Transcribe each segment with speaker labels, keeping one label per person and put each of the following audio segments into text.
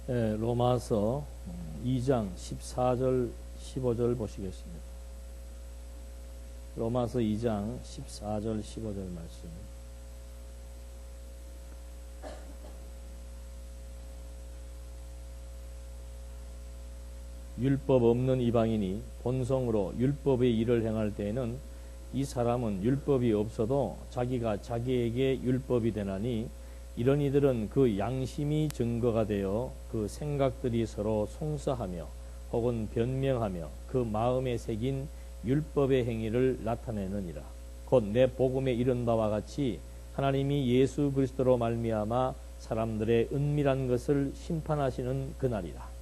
Speaker 1: 로마서 2장 14절 15절 보시겠습니다. 로마서 2장 14절 15절 말씀. 율법 없는 이방인이 본성으로 율법의 일을 행할 때에는 이 사람은 율법이 없어도 자기가 자기에게 율법이 되나니 이런 이들은 그 양심이 증거가 되어 그 생각들이 서로 송사하며 혹은 변명하며 그 마음에 새긴 율법의 행위를 나타내느니라. 곧 내 복음에 이른 바와 같이 하나님이 예수 그리스도로 말미암아 사람들의 은밀한 것을 심판하시는 그날이라.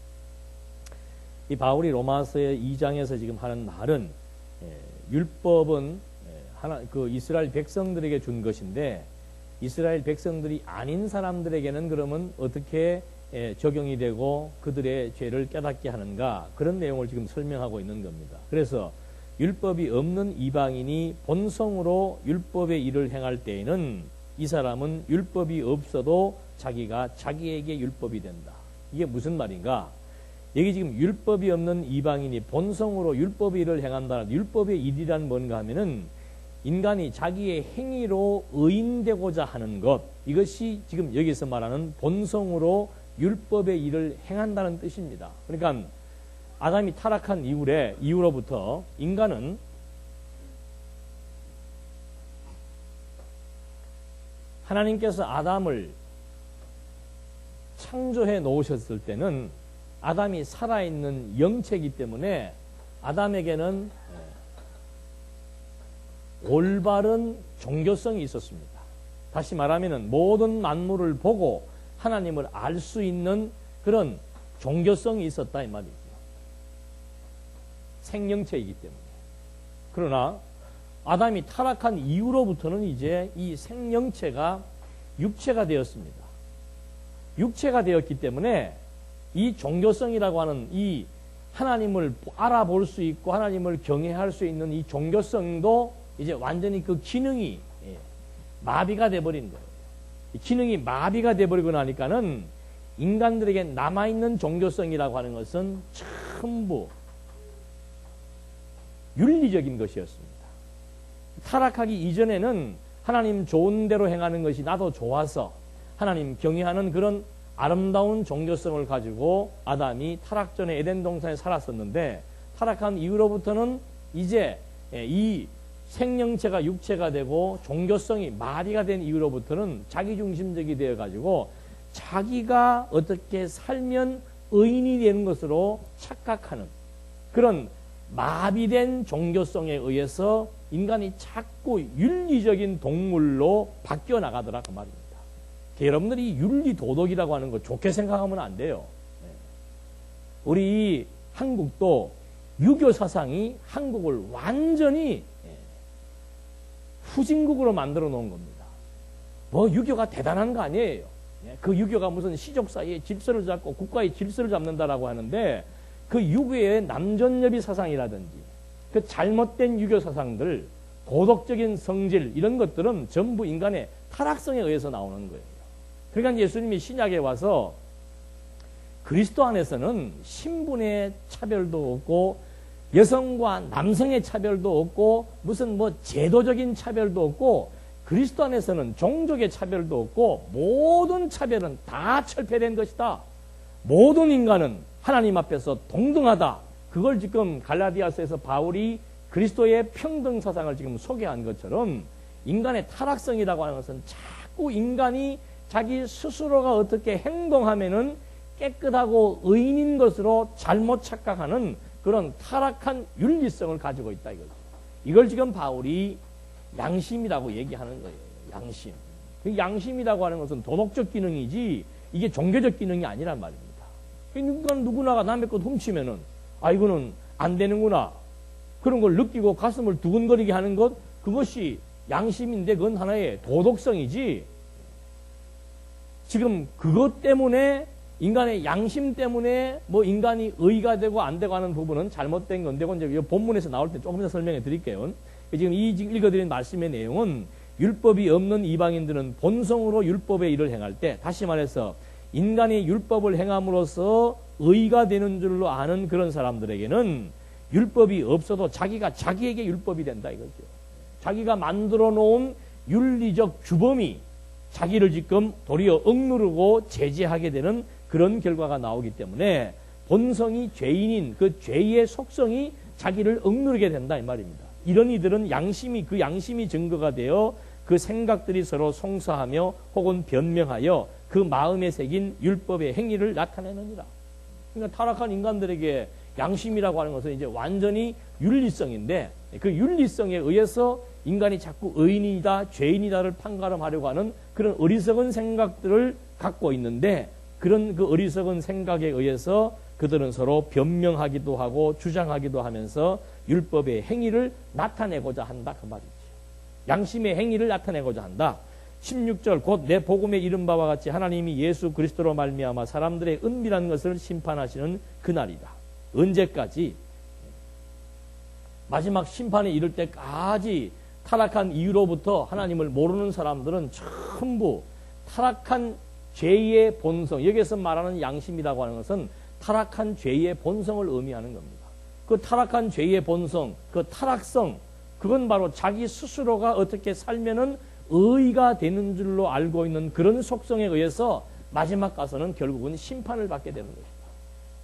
Speaker 1: 이 바울이 로마서의 2장에서 지금 하는 말은 율법은 그 이스라엘 백성들에게 준 것인데 이스라엘 백성들이 아닌 사람들에게는 그러면 어떻게 적용이 되고 그들의 죄를 깨닫게 하는가, 그런 내용을 지금 설명하고 있는 겁니다. 그래서 율법이 없는 이방인이 본성으로 율법의 일을 행할 때에는 이 사람은 율법이 없어도 자기가 자기에게 율법이 된다. 이게 무슨 말인가? 여기 지금 율법이 없는 이방인이 본성으로 율법의 일을 행한다. 율법의 일이란 뭔가 하면은 인간이 자기의 행위로 의인되고자 하는 것, 이것이 지금 여기서 말하는 본성으로 율법의 일을 행한다는 뜻입니다. 그러니까 아담이 타락한 이후로부터 인간은 하나님께서 아담을 창조해 놓으셨을 때는 아담이 살아있는 영체이기 때문에 아담에게는 올바른 종교성이 있었습니다. 다시 말하면 모든 만물을 보고 하나님을 알 수 있는 그런 종교성이 있었다 이 말이죠. 생명체이기 때문에. 그러나 아담이 타락한 이후로부터는 이제 이 생명체가 육체가 되었습니다. 육체가 되었기 때문에 이 종교성이라고 하는 이 하나님을 알아볼 수 있고 하나님을 경외할 수 있는 이 종교성도 이제 완전히 그 기능이 마비가 돼버린 거예요. 기능이 마비가 돼버리고 나니까는 인간들에게 남아있는 종교성이라고 하는 것은 전부 윤리적인 것이었습니다. 타락하기 이전에는 하나님 좋은 대로 행하는 것이 나도 좋아서 하나님 경외하는 그런 아름다운 종교성을 가지고 아담이 타락 전에 에덴 동산에 살았었는데 타락한 이후로부터는 이제 이 생명체가 육체가 되고 종교성이 마비가 된 이후로부터는 자기중심적이 되어가지고 자기가 어떻게 살면 의인이 되는 것으로 착각하는 그런 마비된 종교성에 의해서 인간이 자꾸 윤리적인 동물로 바뀌어 나가더라 그 말입니다. 여러분들이 윤리 도덕이라고 하는 거 좋게 생각하면 안 돼요. 우리 한국도 유교 사상이 한국을 완전히 후진국으로 만들어 놓은 겁니다. 뭐 유교가 대단한 거 아니에요. 그 유교가 무슨 시족 사이에 질서를 잡고 국가의 질서를 잡는다라고 하는데 그 유교의 남존여비 사상이라든지 그 잘못된 유교 사상들, 도덕적인 성질 이런 것들은 전부 인간의 타락성에 의해서 나오는 거예요. 그러니까 예수님이 신약에 와서 그리스도 안에서는 신분의 차별도 없고 여성과 남성의 차별도 없고 무슨 뭐 제도적인 차별도 없고 그리스도 안에서는 종족의 차별도 없고 모든 차별은 다 철폐된 것이다. 모든 인간은 하나님 앞에서 동등하다. 그걸 지금 갈라디아서에서 바울이 그리스도의 평등 사상을 지금 소개한 것처럼 인간의 타락성이라고 하는 것은 자꾸 인간이 자기 스스로가 어떻게 행동하면은 깨끗하고 의인인 것으로 잘못 착각하는 그런 타락한 윤리성을 가지고 있다 이거죠. 이걸 지금 바울이 양심이라고 얘기하는 거예요. 양심. 그 양심이라고 하는 것은 도덕적 기능이지 이게 종교적 기능이 아니란 말입니다. 그러니까 누구나가 남의 것 훔치면은 아 이거는 안 되는구나. 그런 걸 느끼고 가슴을 두근거리게 하는 것 그것이 양심인데 그건 하나의 도덕성이지. 지금 그것 때문에 인간의 양심 때문에 뭐 인간이 의가 되고 안 되고 하는 부분은 잘못된 건데, 이제 이 본문에서 나올 때 조금 더 설명해 드릴게요. 지금 읽어드린 말씀의 내용은 율법이 없는 이방인들은 본성으로 율법의 일을 행할 때, 다시 말해서 인간이 율법을 행함으로써 의가 되는 줄로 아는 그런 사람들에게는 율법이 없어도 자기가 자기에게 율법이 된다 이거죠. 자기가 만들어 놓은 윤리적 규범이 자기를 지금 도리어 억누르고 제재하게 되는 그런 결과가 나오기 때문에 본성이 죄인인 그 죄의 속성이 자기를 억누르게 된다 이 말입니다. 이런 이들은 그 양심이 증거가 되어 그 생각들이 서로 송사하며 혹은 변명하여 그 마음에 새긴 율법의 행위를 나타내느니라. 그러니까 타락한 인간들에게 양심이라고 하는 것은 이제 완전히 윤리성인데 그 윤리성에 의해서 인간이 자꾸 의인이다, 죄인이다를 판가름하려고 하는 그런 어리석은 생각들을 갖고 있는데 그런 그 어리석은 생각에 의해서 그들은 서로 변명하기도 하고 주장하기도 하면서 율법의 행위를 나타내고자 한다 그 말이지. 양심의 행위를 나타내고자 한다. 16절 곧 내 복음에 이른 바와 같이 하나님이 예수 그리스도로 말미암아 사람들의 은밀한 것을 심판하시는 그날이다. 언제까지? 마지막 심판에 이를 때까지 타락한 이후로부터 하나님을 모르는 사람들은 전부 타락한 죄의 본성, 여기서 말하는 양심이라고 하는 것은 타락한 죄의 본성을 의미하는 겁니다. 그 타락한 죄의 본성, 그 타락성, 그건 바로 자기 스스로가 어떻게 살면은 의가 되는 줄로 알고 있는 그런 속성에 의해서 마지막 가서는 결국은 심판을 받게 되는 것입니다.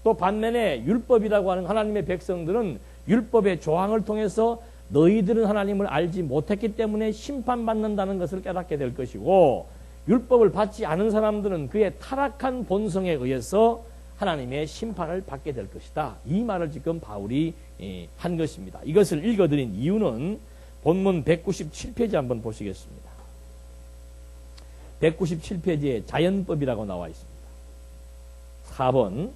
Speaker 1: 또 반면에 율법이라고 하는 하나님의 백성들은 율법의 조항을 통해서 너희들은 하나님을 알지 못했기 때문에 심판받는다는 것을 깨닫게 될 것이고 율법을 받지 않은 사람들은 그의 타락한 본성에 의해서 하나님의 심판을 받게 될 것이다. 이 말을 지금 바울이 한 것입니다. 이것을 읽어드린 이유는 본문 197페이지 한번 보시겠습니다. 197페이지에 자연법이라고 나와 있습니다. 4번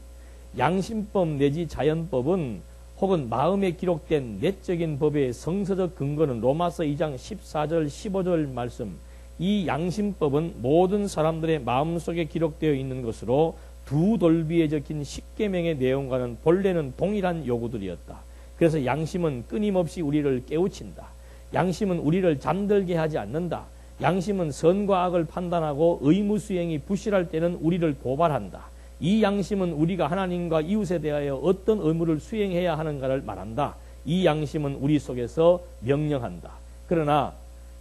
Speaker 1: 양심법 내지 자연법은 혹은 마음에 기록된 내적인 법의 성서적 근거는 로마서 2장 14절 15절 말씀 이 양심법은 모든 사람들의 마음속에 기록되어 있는 것으로 두 돌비에 적힌 십계명의 내용과는 본래는 동일한 요구들이었다. 그래서 양심은 끊임없이 우리를 깨우친다. 양심은 우리를 잠들게 하지 않는다. 양심은 선과 악을 판단하고 의무 수행이 부실할 때는 우리를 고발한다. 이 양심은 우리가 하나님과 이웃에 대하여 어떤 의무를 수행해야 하는가를 말한다. 이 양심은 우리 속에서 명령한다. 그러나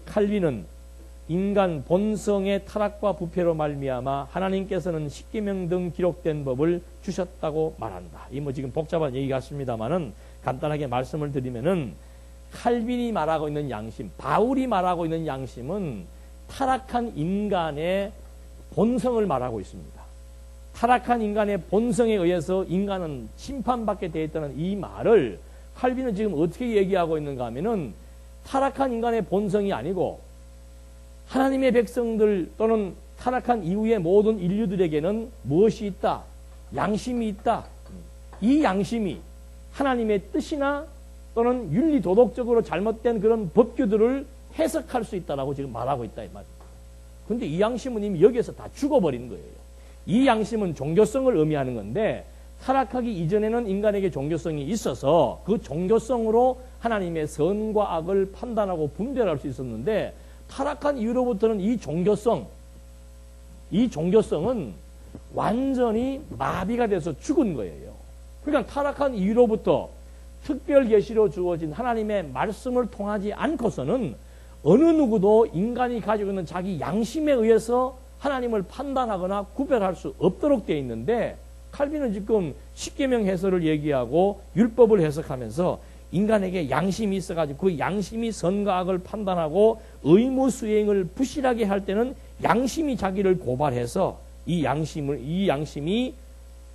Speaker 1: 칼빈은 인간 본성의 타락과 부패로 말미암아 하나님께서는 십계명 등 기록된 법을 주셨다고 말한다. 이 뭐 지금 복잡한 얘기 같습니다만은 간단하게 말씀을 드리면은 칼빈이 말하고 있는 양심, 바울이 말하고 있는 양심은 타락한 인간의 본성을 말하고 있습니다. 타락한 인간의 본성에 의해서 인간은 심판받게 되어 있다는 이 말을 칼빈은 지금 어떻게 얘기하고 있는가 하면은 타락한 인간의 본성이 아니고 하나님의 백성들 또는 타락한 이후의 모든 인류들에게는 무엇이 있다? 양심이 있다. 이 양심이 하나님의 뜻이나 또는 윤리 도덕적으로 잘못된 그런 법규들을 해석할 수 있다라고 지금 말하고 있다 이 말입니다. 그런데 이 양심은 이미 여기에서 다 죽어버린 거예요. 이 양심은 종교성을 의미하는 건데 타락하기 이전에는 인간에게 종교성이 있어서 그 종교성으로 하나님의 선과 악을 판단하고 분별할 수 있었는데 타락한 이후로부터는 이 종교성은 완전히 마비가 돼서 죽은 거예요. 그러니까 타락한 이후로부터 특별 계시로 주어진 하나님의 말씀을 통하지 않고서는 어느 누구도 인간이 가지고 있는 자기 양심에 의해서 하나님을 판단하거나 구별할 수 없도록 되어 있는데 칼빈은 지금 십계명 해설을 얘기하고 율법을 해석하면서 인간에게 양심이 있어가지고 그 양심이 선과 악을 판단하고 의무 수행을 부실하게 할 때는 양심이 자기를 고발해서 이 양심이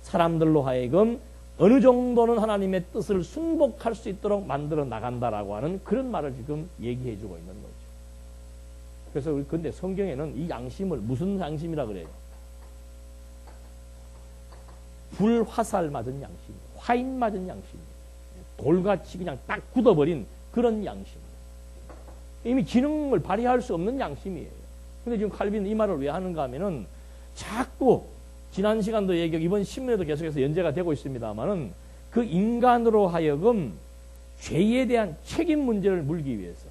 Speaker 1: 사람들로 하여금 어느 정도는 하나님의 뜻을 순복할 수 있도록 만들어 나간다라고 하는 그런 말을 지금 얘기해 주고 있는 거죠. 그래서 근데 성경에는 이 양심을 무슨 양심이라 그래요? 불화살 맞은 양심, 화인 맞은 양심, 돌같이 그냥 딱 굳어버린 그런 양심. 이미 기능을 발휘할 수 없는 양심이에요. 근데 지금 칼빈은 이 말을 왜 하는가 하면은 자꾸 지난 시간도 얘기하고 이번 신문에도 계속해서 연재가 되고 있습니다만은 그 인간으로 하여금 죄에 대한 책임 문제를 물기 위해서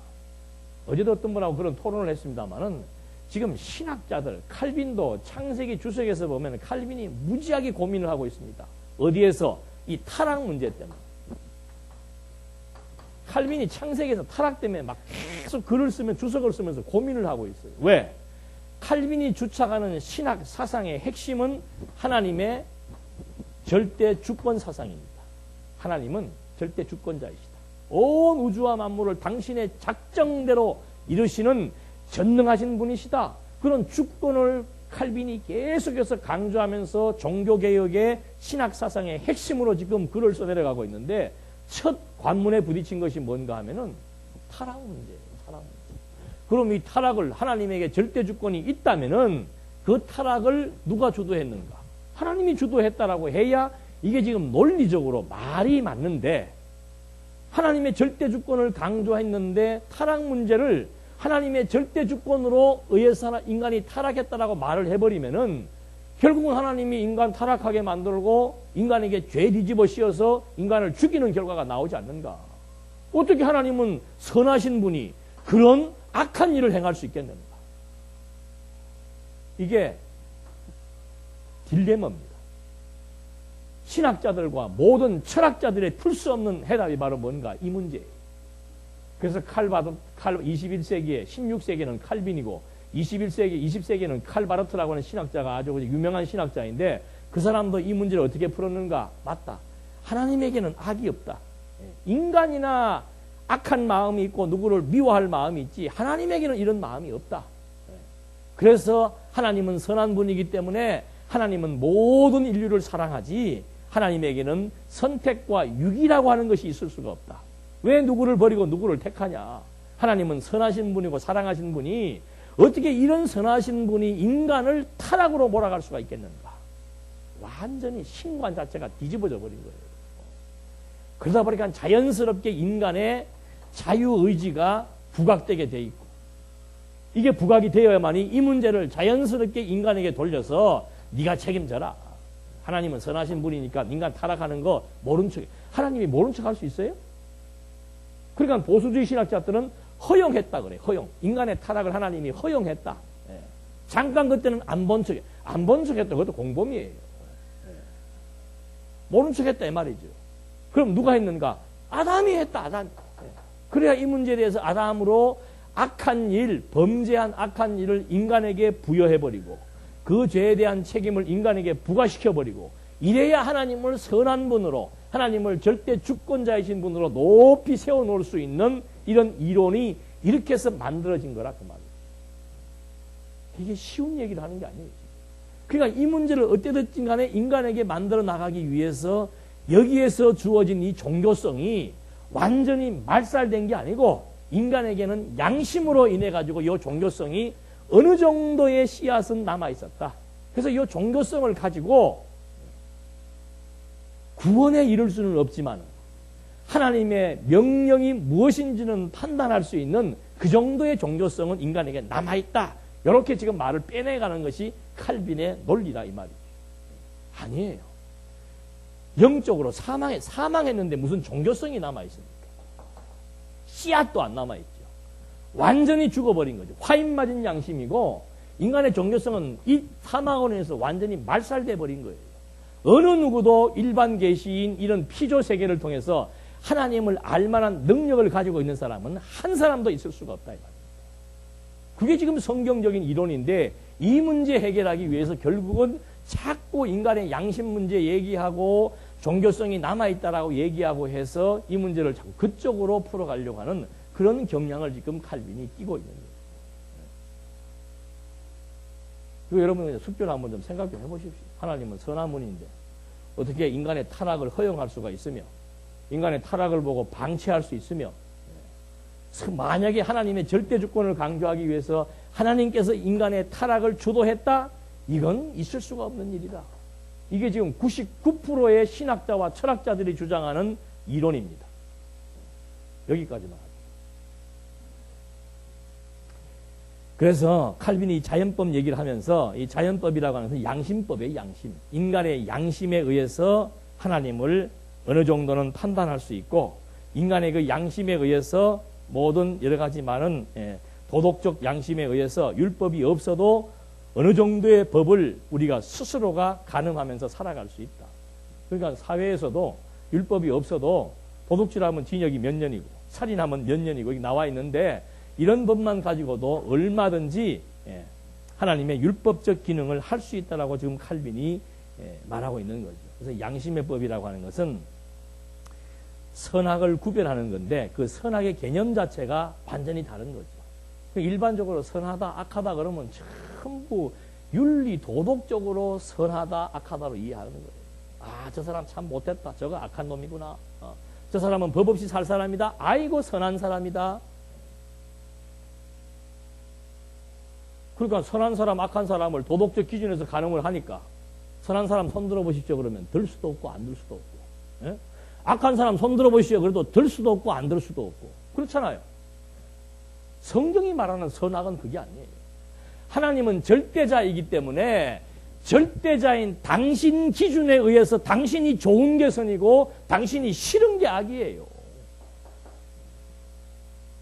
Speaker 1: 어제도 어떤 분하고 그런 토론을 했습니다만은 지금 신학자들, 칼빈도 창세기 주석에서 보면 칼빈이 무지하게 고민을 하고 있습니다. 어디에서? 이 타락 문제 때문에. 칼빈이 창세기에서 타락 때문에 막 계속 글을 쓰면 주석을 쓰면서 고민을 하고 있어요. 왜? 칼빈이 주창하는 신학 사상의 핵심은 하나님의 절대 주권 사상입니다. 하나님은 절대 주권자이시다. 온 우주와 만물을 당신의 작정대로 이루시는 전능하신 분이시다. 그런 주권을 칼빈이 계속해서 강조하면서 종교개혁의 신학사상의 핵심으로 지금 글을 써내려가고 있는데 첫 관문에 부딪힌 것이 뭔가 하면은 타락 문제예요. 타락 문제. 그럼 이 타락을 하나님에게 절대 주권이 있다면은 그 타락을 누가 주도했는가? 하나님이 주도했다라고 해야 이게 지금 논리적으로 말이 맞는데 하나님의 절대 주권을 강조했는데 타락 문제를 하나님의 절대 주권으로 의해서 인간이 타락했다라고 말을 해버리면은 결국은 하나님이 인간 타락하게 만들고 인간에게 죄 뒤집어 씌워서 인간을 죽이는 결과가 나오지 않는가? 어떻게 하나님은 선하신 분이 그런 악한 일을 행할 수 있겠는가? 이게 딜레마입니다. 신학자들과 모든 철학자들의 풀 수 없는 해답이 바로 뭔가? 이 문제예요. 그래서 21세기에 16세기는 칼빈이고 21세기, 20세기에는 칼바르트라고 하는 신학자가 아주 유명한 신학자인데 그 사람도 이 문제를 어떻게 풀었는가? 맞다. 하나님에게는 악이 없다. 인간이나 악한 마음이 있고 누구를 미워할 마음이 있지 하나님에게는 이런 마음이 없다. 그래서 하나님은 선한 분이기 때문에 하나님은 모든 인류를 사랑하지 하나님에게는 선택과 유기라고 하는 것이 있을 수가 없다. 왜 누구를 버리고 누구를 택하냐? 하나님은 선하신 분이고 사랑하신 분이 어떻게 이런 선하신 분이 인간을 타락으로 몰아갈 수가 있겠는가? 완전히 신관 자체가 뒤집어져 버린 거예요. 그러다 보니까 자연스럽게 인간의 자유의지가 부각되게 돼 있고 이게 부각이 되어야만이 이 문제를 자연스럽게 인간에게 돌려서 네가 책임져라. 하나님은 선하신 분이니까 인간 타락하는 거 모른 척. 하나님이 모른 척 할 수 있어요? 그러니까 보수주의 신학자들은 허용했다 그래. 허용. 인간의 타락을 하나님이 허용했다. 예. 잠깐 그때는 안 본 척. 안 본 척 했다. 그것도 공범이에요. 예. 모른 척 했다 이 말이죠. 그럼 누가 했는가? 아담이 했다. 아담. 예. 그래야 이 문제에 대해서 아담으로 악한 일, 범죄한 악한 일을 인간에게 부여해버리고 그 죄에 대한 책임을 인간에게 부과시켜버리고 이래야 하나님을 선한 분으로 하나님을 절대 주권자이신 분으로 높이 세워놓을 수 있는 이런 이론이 이렇게 해서 만들어진 거라 그 말이에요. 이게 쉬운 얘기를 하는 게 아니에요. 그러니까 이 문제를 어찌됐든 간에 인간에게 만들어 나가기 위해서 여기에서 주어진 이 종교성이 완전히 말살된 게 아니고 인간에게는 양심으로 인해 가지고 이 종교성이 어느 정도의 씨앗은 남아 있었다. 그래서 이 종교성을 가지고 구원에 이를 수는 없지만 하나님의 명령이 무엇인지는 판단할 수 있는 그 정도의 종교성은 인간에게 남아있다. 이렇게 지금 말을 빼내가는 것이 칼빈의 논리다 이 말이죠. 아니에요. 영적으로 사망했는데 무슨 종교성이 남아있습니까? 씨앗도 안 남아있죠. 완전히 죽어버린 거죠. 화인 맞은 양심이고 인간의 종교성은 이 사망으로 인해서 완전히 말살돼 버린 거예요. 어느 누구도 일반 계시인 이런 피조 세계를 통해서 하나님을 알만한 능력을 가지고 있는 사람은 한 사람도 있을 수가 없다 이 말입니다. 그게 지금 성경적인 이론인데 이 문제 해결하기 위해서 결국은 자꾸 인간의 양심 문제 얘기하고 종교성이 남아있다라고 얘기하고 해서 이 문제를 자꾸 그쪽으로 풀어가려고 하는 그런 경향을 지금 칼빈이 띠고 있는 거예요. 그리고 여러분 숙제를 한번 좀 생각 좀 해보십시오. 하나님은 선한 분인데 어떻게 인간의 타락을 허용할 수가 있으며 인간의 타락을 보고 방치할 수 있으며 만약에 하나님의 절대 주권을 강조하기 위해서 하나님께서 인간의 타락을 주도했다? 이건 있을 수가 없는 일이다. 이게 지금 99%의 신학자와 철학자들이 주장하는 이론입니다. 여기까지만 할게요. 그래서 칼빈이 자연법 얘기를 하면서 이 자연법이라고 하는 것은 양심법이에요. 양심. 인간의 양심에 의해서 하나님을 어느 정도는 판단할 수 있고 인간의 그 양심에 의해서 모든 여러 가지 많은 도덕적 양심에 의해서 율법이 없어도 어느 정도의 법을 우리가 스스로가 가늠하면서 살아갈 수 있다. 그러니까 사회에서도 율법이 없어도 도둑질하면 징역이 몇 년이고 살인하면 몇 년이고 이게 나와 있는데 이런 법만 가지고도 얼마든지 하나님의 율법적 기능을 할 수 있다라고 지금 칼빈이 말하고 있는 거죠. 그래서 양심의 법이라고 하는 것은 선악을 구별하는 건데 그 선악의 개념 자체가 완전히 다른 거죠. 일반적으로 선하다, 악하다 그러면 전부 윤리, 도덕적으로 선하다, 악하다로 이해하는 거예요. 아, 저 사람 참 못됐다. 저거 악한 놈이구나. 저 사람은 법 없이 살 사람이다. 아이고, 선한 사람이다. 그러니까 선한 사람, 악한 사람을 도덕적 기준에서 가늠을 하니까 선한 사람 손 들어보십시오. 그러면 들 수도 없고 안 들 수도 없고. 예? 악한 사람 손 들어보십시오. 그래도 들 수도 없고 안 들 수도 없고. 그렇잖아요. 성경이 말하는 선악은 그게 아니에요. 하나님은 절대자이기 때문에 절대자인 당신 기준에 의해서 당신이 좋은 게 선이고 당신이 싫은 게 악이에요.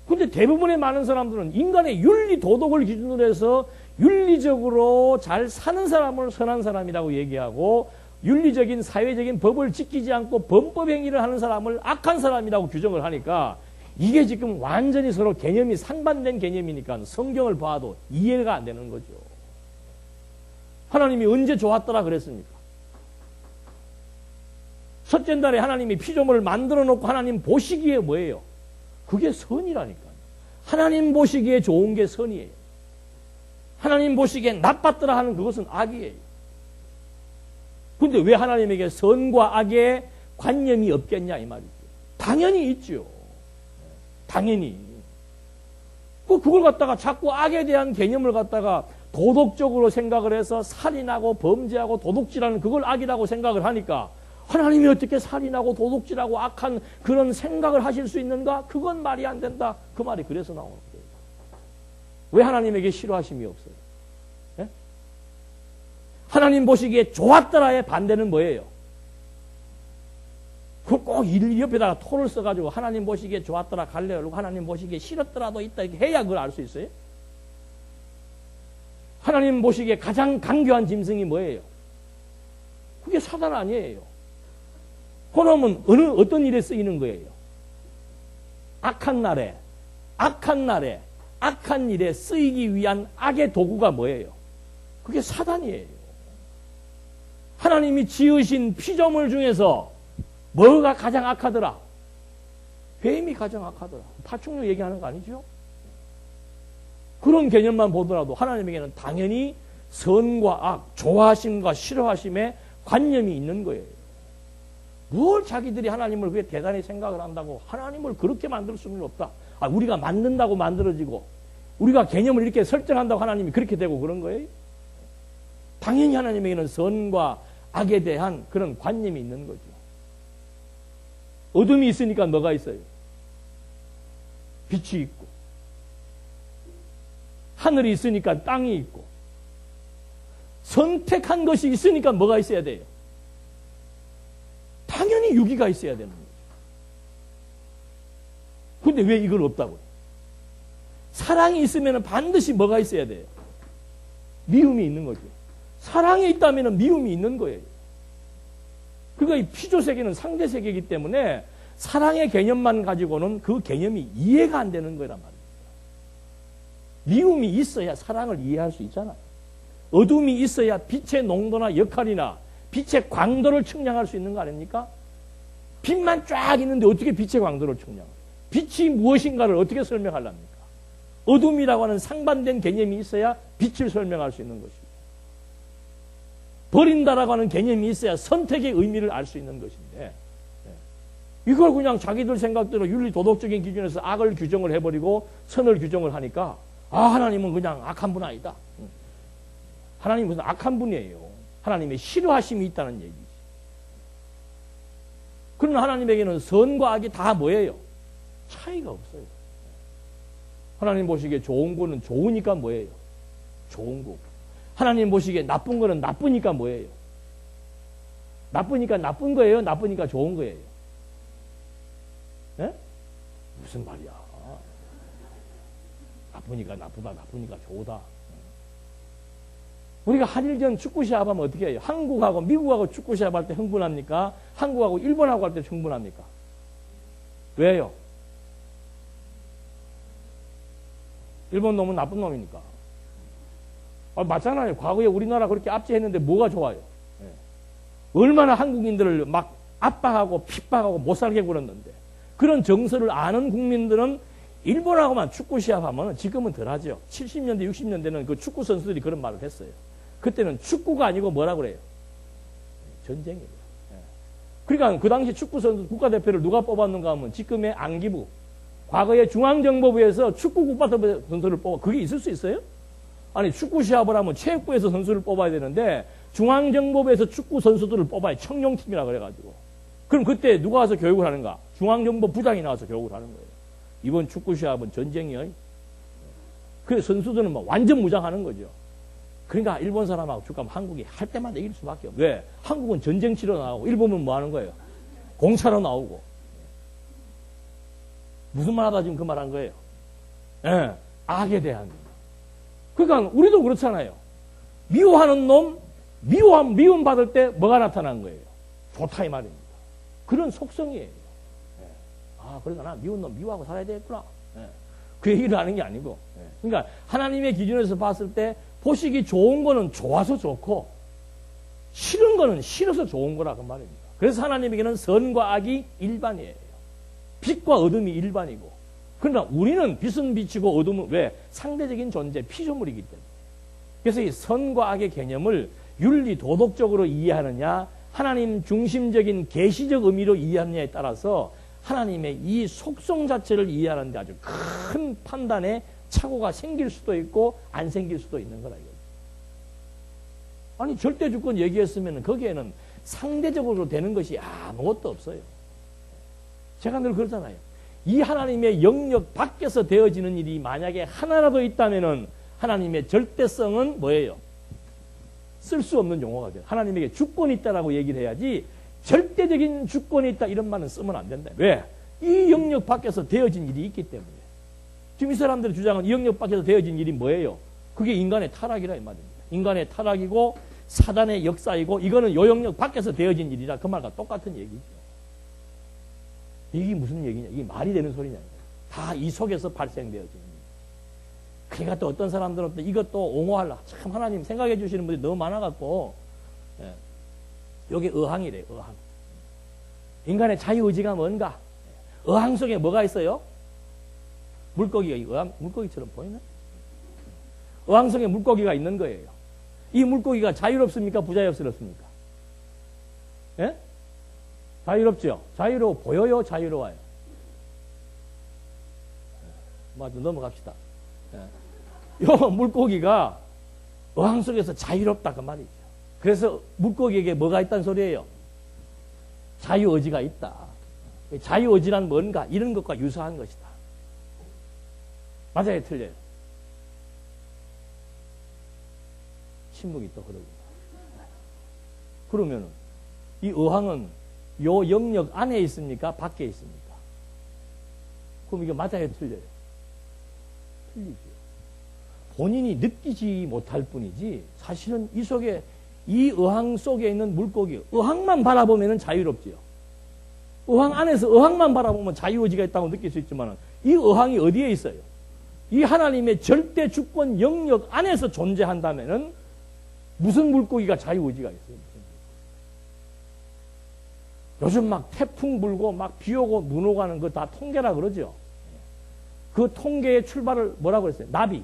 Speaker 1: 근데 대부분의 많은 사람들은 인간의 윤리, 도덕을 기준으로 해서 윤리적으로 잘 사는 사람을 선한 사람이라고 얘기하고 윤리적인 사회적인 법을 지키지 않고 범법 행위를 하는 사람을 악한 사람이라고 규정을 하니까 이게 지금 완전히 서로 개념이 상반된 개념이니까 성경을 봐도 이해가 안 되는 거죠. 하나님이 언제 좋았더라 그랬습니까? 첫째 날에 하나님이 피조물을 만들어 놓고 하나님 보시기에 뭐예요? 그게 선이라니까요. 하나님 보시기에 좋은 게 선이에요. 하나님 보시기에 나빴더라 하는 그것은 악이에요. 근데 왜 하나님에게 선과 악의 관념이 없겠냐 이 말이죠. 당연히 있죠. 당연히. 그걸 갖다가 자꾸 악에 대한 개념을 갖다가 도덕적으로 생각을 해서 살인하고 범죄하고 도둑질하는 그걸 악이라고 생각을 하니까 하나님이 어떻게 살인하고 도둑질하고 악한 그런 생각을 하실 수 있는가? 그건 말이 안 된다. 그 말이 그래서 나오는 거예요. 왜 하나님에게 싫어하심이 없어요? 예? 하나님 보시기에 좋았더라의 반대는 뭐예요? 꼭 일 옆에다가 토를 써가지고 하나님 보시기에 좋았더라 갈래요. 그리고 하나님 보시기에 싫었더라도 있다 이렇게 해야 그걸 알 수 있어요? 하나님 보시기에 가장 강교한 짐승이 뭐예요? 그게 사단 아니에요. 그러면 어떤 일에 쓰이는 거예요? 악한 날에, 악한 일에 쓰이기 위한 악의 도구가 뭐예요? 그게 사단이에요. 하나님이 지으신 피조물 중에서 뭐가 가장 악하더라? 뱀이 가장 악하더라. 파충류 얘기하는 거 아니죠? 그런 개념만 보더라도 하나님에게는 당연히 선과 악, 좋아하심과 싫어하심의 관념이 있는 거예요. 뭘 자기들이 하나님을 그렇게 대단히 생각을 한다고 하나님을 그렇게 만들 수는 없다. 우리가 만든다고 만들어지고 우리가 개념을 이렇게 설정한다고 하나님이 그렇게 되고 그런 거예요. 당연히 하나님에게는 선과 악에 대한 그런 관념이 있는 거죠. 어둠이 있으니까 뭐가 있어요? 빛이 있고 하늘이 있으니까 땅이 있고 선택한 것이 있으니까 뭐가 있어야 돼요? 당연히 유기가 있어야 되는 거죠. 근데 왜 이걸 없다고요? 사랑이 있으면 반드시 뭐가 있어야 돼요? 미움이 있는 거죠. 사랑이 있다면 미움이 있는 거예요. 그러니까 이 피조세계는 상대세계이기 때문에 사랑의 개념만 가지고는 그 개념이 이해가 안 되는 거란 말이에요. 미움이 있어야 사랑을 이해할 수 있잖아요. 어둠이 있어야 빛의 농도나 역할이나 빛의 광도를 측량할 수 있는 거 아닙니까? 빛만 쫙 있는데 어떻게 빛의 광도를 측량해요? 빛이 무엇인가를 어떻게 설명하랍니까? 어둠이라고 하는 상반된 개념이 있어야 빛을 설명할 수 있는 것이고 버린다라고 하는 개념이 있어야 선택의 의미를 알 수 있는 것인데 이걸 그냥 자기들 생각대로 윤리 도덕적인 기준에서 악을 규정을 해버리고 선을 규정을 하니까 하나님은 그냥 악한 분 아니다. 하나님은 무슨 악한 분이에요. 하나님의 싫어하심이 있다는 얘기지. 그러나 하나님에게는 선과 악이 다 뭐예요? 차이가 없어요. 하나님 보시기에 좋은 거는 좋으니까 뭐예요? 좋은 거고. 하나님 보시기에 나쁜 거는 나쁘니까 뭐예요? 나쁘니까 나쁜 거예요? 나쁘니까 좋은 거예요? 무슨 말이야? 나쁘니까 나쁘다, 나쁘니까 좋다. 우리가 한일전 축구 시합하면 어떻게 해요? 한국하고 미국하고 축구 시합할 때 흥분합니까? 한국하고 일본하고 할 때 흥분합니까? 왜요? 일본 놈은 나쁜 놈이니까. 맞잖아요. 과거에 우리나라 그렇게 압제했는데 뭐가 좋아요? 네. 얼마나 한국인들을 막 압박하고 핍박하고 못 살게 굴었는데, 그런 정서를 아는 국민들은 일본하고만 축구 시합하면 지금은 덜하죠. 70년대, 60년대는 그 축구 선수들이 그런 말을 했어요. 그때는 축구가 아니고 뭐라 그래요? 전쟁이에요. 네. 그러니까 그 당시 축구 선수 국가대표를 누가 뽑았는가 하면 지금의 안기부, 과거에 중앙정보부에서 축구 국가대표 선수를 뽑아. 그게 있을 수 있어요? 아니, 축구 시합을 하면 체육부에서 선수를 뽑아야 되는데 중앙정보부에서 축구 선수들을 뽑아야 청룡팀이라 그래가지고. 그럼 그때 누가 와서 교육을 하는가? 중앙정보 부장이 나와서 교육을 하는 거예요. 이번 축구 시합은 전쟁이에요. 그래서 선수들은 막 완전 무장하는 거죠. 그러니까 일본 사람하고 축구하면 한국이 할 때마다 이길 수밖에 없어요. 왜? 한국은 전쟁 치러 나오고 일본은 뭐 하는 거예요? 공차로 나오고. 무슨 말 하다 지금 그 말 한 거예요? 예, 악에 대한. 그러니까 우리도 그렇잖아요. 미워하는 놈, 미움 받을 때 뭐가 나타난 거예요? 좋다 이 말입니다. 그런 속성이에요. 예. 아, 그러니까 나 미운 놈 미워하고 살아야 되겠구나. 예. 그 얘기를 하는 게 아니고. 예. 그러니까 하나님의 기준에서 봤을 때 보시기 좋은 거는 좋아서 좋고 싫은 거는 싫어서 좋은 거라 그 말입니다. 그래서 하나님에게는 선과 악이 일반이에요. 빛과 어둠이 일반이고. 그러나 우리는 빛은 빛이고 어둠은 왜? 상대적인 존재, 피조물이기 때문에. 그래서 이 선과 악의 개념을 윤리 도덕적으로 이해하느냐, 하나님 중심적인 계시적 의미로 이해하느냐에 따라서 하나님의 이 속성 자체를 이해하는데 아주 큰 판단의 착오가 생길 수도 있고 안 생길 수도 있는 거라 이거죠. 아니, 절대 주권 얘기했으면 거기에는 상대적으로 되는 것이 아무것도 없어요. 제가 늘 그러잖아요. 이 하나님의 영역 밖에서 되어지는 일이 만약에 하나라도 있다면은 하나님의 절대성은 뭐예요? 쓸 수 없는 용어가 돼요. 하나님에게 주권이 있다라고 얘기를 해야지 절대적인 주권이 있다 이런 말은 쓰면 안 된다. 왜? 이 영역 밖에서 되어진 일이 있기 때문에. 지금 이 사람들의 주장은 이 영역 밖에서 되어진 일이 뭐예요? 그게 인간의 타락이라 이 말입니다. 인간의 타락이고 사단의 역사이고 이거는 요 영역 밖에서 되어진 일이라 그 말과 똑같은 얘기죠. 이게 무슨 얘기냐? 이게 말이 되는 소리냐? 다 이 속에서 발생되어지는 일이에요. 그러니까 또 어떤 사람들은 또 이것도 옹호하려. 참 하나님 생각해 주시는 분들이 너무 많아갖고 예. 여기 의항이래요. 의항. 인간의 자유의지가 뭔가? 의항 속에 뭐가 있어요? 물고기가 의항, 물고기처럼 보이나? 의항 속에 물고기가 있는 거예요. 이 물고기가 자유롭습니까? 부자유롭습니까? 예? 자유롭죠? 자유로워 보여요? 자유로워요? 맞아, 넘어갑시다. 예. 요 물고기가 어항 속에서 자유롭다 그 말이죠. 그래서 물고기에게 뭐가 있다는 소리예요? 자유의지가 있다. 자유의지란 뭔가? 이런 것과 유사한 것이다. 맞아요? 틀려요? 침묵이 또 흐르고. 그러면 이 어항은 요 영역 안에 있습니까? 밖에 있습니까? 그럼 이게 맞아요? 틀려요? 틀리죠. 본인이 느끼지 못할 뿐이지 사실은 이 속에 이 어항 속에 있는 물고기 어항만 바라보면 자유롭지요. 어항 안에서 어항만 바라보면 자유의지가 있다고 느낄 수 있지만 이 어항이 어디에 있어요? 이 하나님의 절대 주권 영역 안에서 존재한다면 무슨 물고기가 자유의지가 있어요? 요즘 막 태풍 불고 막 비 오고 눈 오고 하는 거 다 통계라 그러죠. 그 통계의 출발을 뭐라고 그랬어요? 나비.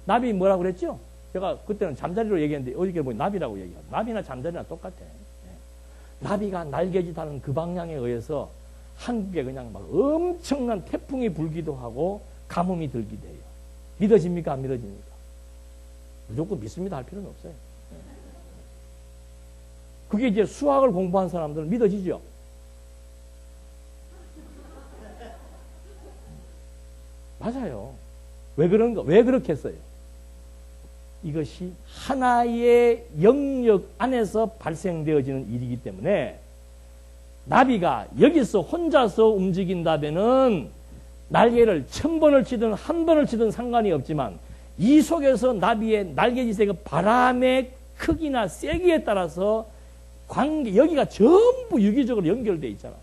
Speaker 1: 나비 뭐라고 그랬죠? 제가 그때는 잠자리로 얘기했는데 어저께 보니 나비라고 얘기해요. 나비나 잠자리나 똑같아. 나비가 날개짓하는 그 방향에 의해서 한국에 그냥 막 엄청난 태풍이 불기도 하고 가뭄이 들기도 해요. 믿어집니까? 안 믿어집니까? 무조건 믿습니다 할 필요는 없어요. 그게 이제 수학을 공부한 사람들은 믿어지죠? 맞아요. 왜 그런가? 왜 그렇게 했어요? 이것이 하나의 영역 안에서 발생되어지는 일이기 때문에 나비가 여기서 혼자서 움직인다면은 날개를 1000번을 치든 1번을 치든 상관이 없지만 이 속에서 나비의 날개짓의 그 바람의 크기나 세기에 따라서 여기가 전부 유기적으로 연결되어 있잖아요.